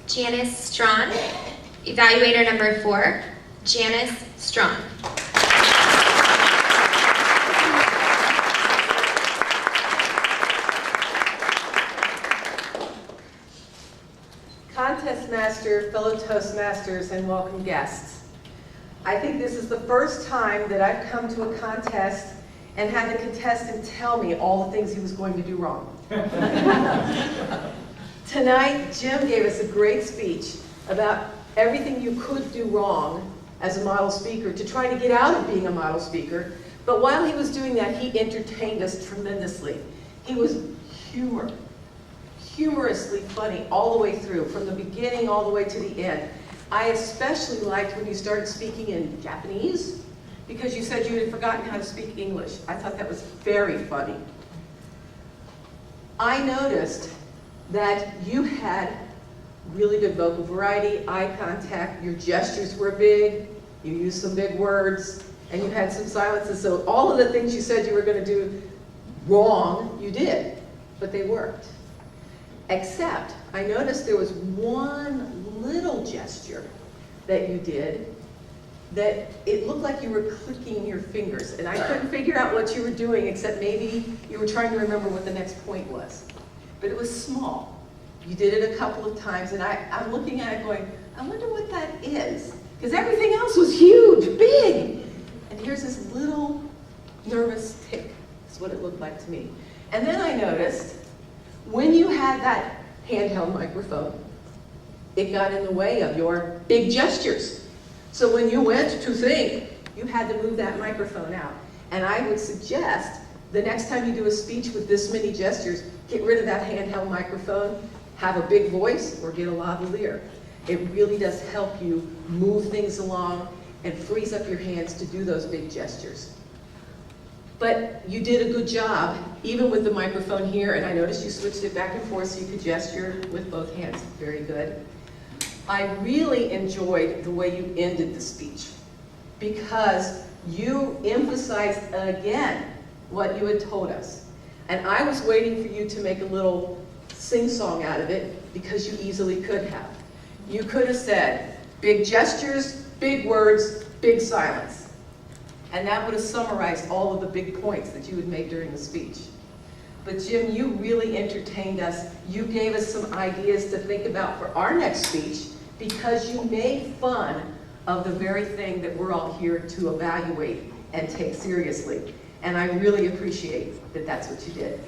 Janice Strachan. Evaluator number 4, Janice Strachan. Contest master, fellow Toastmasters, and welcome guests. I think this is the first time that I've come to a contest and had the contestant tell me all the things he was going to do wrong. Tonight, Jim gave us a great speech about everything you could do wrong as a model speaker to try to get out of being a model speaker. But while he was doing that, he entertained us tremendously. He was humorously funny all the way through, from the beginning all the way to the end. I especially liked when you started speaking in Japanese, because you said you had forgotten how to speak English. I thought that was very funny. I noticed that you had really good vocal variety, eye contact, your gestures were big, you used some big words, and you had some silences. So all of the things you said you were going to do wrong, you did, but they worked. Except, I noticed there was one little gesture that you did that it looked like you were clicking your fingers, and I couldn't figure out what you were doing, except maybe you were trying to remember what the next point was. But it was small. You did it a couple of times, and I'm looking at it going, I wonder what that is. Because everything else was huge, big. And here's this little nervous tick. That's what it looked like to me. And then I noticed, when you had that handheld microphone, it got in the way of your big gestures. So when you went to think, you had to move that microphone out. And I would suggest the next time you do a speech with this many gestures, get rid of that handheld microphone, have a big voice, or get a lavalier. It really does help you move things along and frees up your hands to do those big gestures. But you did a good job, even with the microphone here, and I noticed you switched it back and forth so you could gesture with both hands. Very good. I really enjoyed the way you ended the speech, because you emphasized again what you had told us. And I was waiting for you to make a little sing-song out of it, because you easily could have. You could have said, big gestures, big words, big silence. And that would have summarized all of the big points that you had made during the speech. But Jim, you really entertained us. You gave us some ideas to think about for our next speech, because you made fun of the very thing that we're all here to evaluate and take seriously. And I really appreciate that that's what you did.